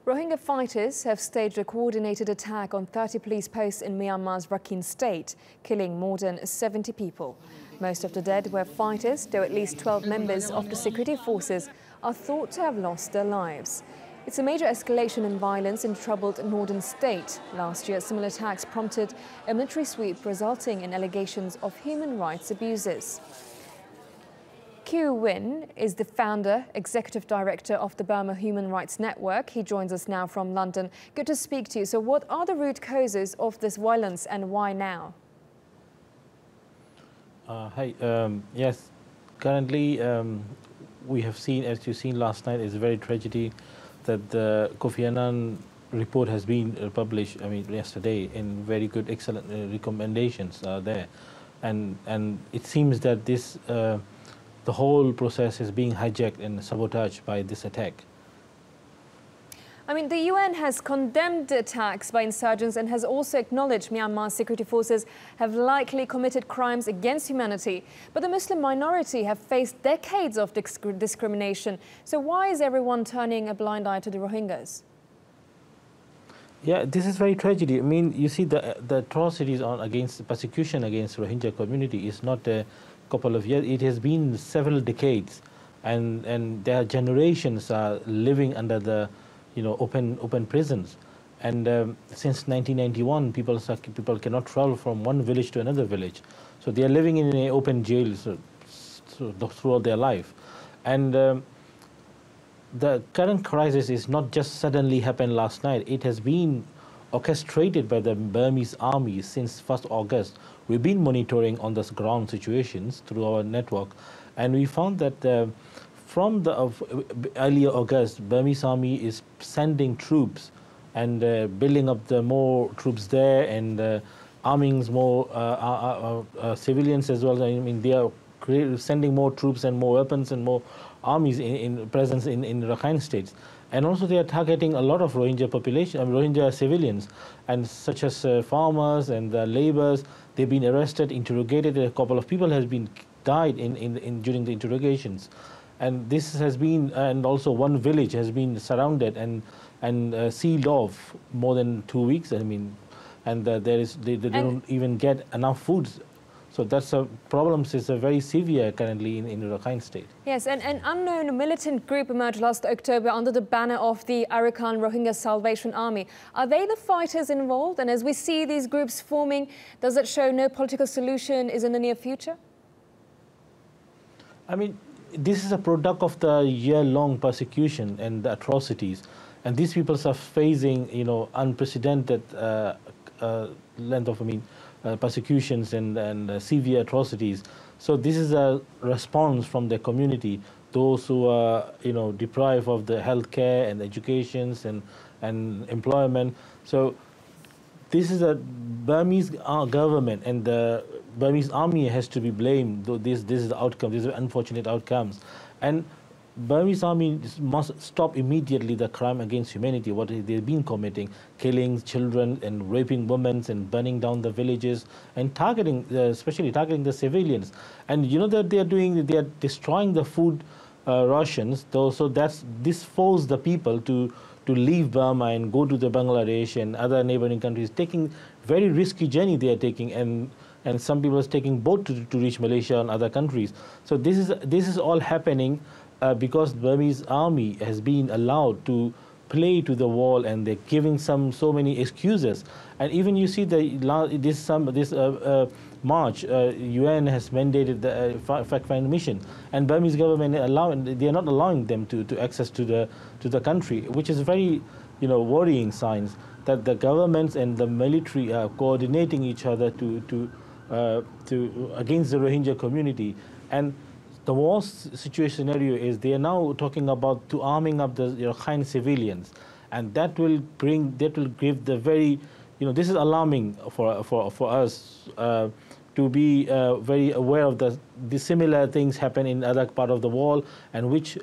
Rohingya fighters have staged a coordinated attack on 30 police posts in Myanmar's Rakhine state, killing more than 70 people. Most of the dead were fighters, though at least 12 members of the security forces are thought to have lost their lives. It's a major escalation in violence in troubled northern state. Last year, similar attacks prompted a military sweep, resulting in allegations of human rights abuses. Kyaw is the founder, executive director of the Burma Human Rights Network. He joins us now from London. Good to speak to you. So what are the root causes of this violence and why now? Yes, currently we have seen, as you've seen last night, is a very tragedy that the Kofi Annan report has been published, yesterday, in very good, excellent recommendations there. And it seems that this the whole process is being hijacked and sabotaged by this attack. The UN has condemned the attacks by insurgents and has also acknowledged Myanmar's security forces have likely committed crimes against humanity. But the Muslim minority have faced decades of discrimination. So why is everyone turning a blind eye to the Rohingyas? Yeah, this is very tragedy. You see, the atrocities against the persecution against Rohingya community is not a couple of years. It has been several decades, and their generations are living under the open prisons. And since 1991, people cannot travel from one village to another village. So they are living in an open jail throughout their life. And the current crisis is not just suddenly happened last night. It has been orchestrated by the Burmese army since 1st August. We've been monitoring on the ground situations through our network, and we found that from the earlier August, Burmese army is sending troops and building up the more troops there and arming more civilians as well. They are sending more troops and more weapons and more armies in presence in Rakhine states. And also they are targeting a lot of Rohingya population, Rohingya civilians, and such as farmers and laborers. They've been arrested, interrogated. A couple of people have been died during the interrogations. And this has been, and also one village has been surrounded and sealed off more than 2 weeks. And they don't even get enough food. So that's a problem. It's very severe currently in Rakhine state. Yes, and an unknown militant group emerged last October under the banner of the Arakan Rohingya Salvation Army. Are they the fighters involved? And as we see these groups forming, does it show no political solution is in the near future? This is a product of the year-long persecution and the atrocities. And these people are facing, unprecedented length of, persecutions and severe atrocities. So this is a response from the community, those who are, deprived of the healthcare and educations and employment. So this is a Burmese government, and the Burmese army has to be blamed. Though this is the outcome. These are unfortunate outcomes, and Burmese army must stop immediately the crime against humanity, what they've been committing, killing children and raping women and burning down the villages and targeting, especially targeting the civilians. And that they are destroying the food rations. So this forces the people to leave Burma and go to the Bangladesh and other neighboring countries, taking very risky journey they are taking, and some people are taking boat to reach Malaysia and other countries. So this is all happening because the Burmese army has been allowed to play to the wall, and they're giving so many excuses. And even you see this March, UN has mandated the fact-finding mission, and Burmese government they are not allowing them to access to the country, which is very worrying signs that the governments and the military are coordinating each other to against the Rohingya community. And the worst situation scenario is they are now talking about arming up the Rakhine civilians, and that will give the very, this is alarming for us to be very aware of the similar things happen in other part of the world, and which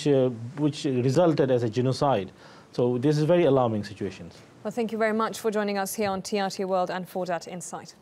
resulted as a genocide. So this is very alarming situations. Well, thank you very much for joining us here on TRT World and for that insight.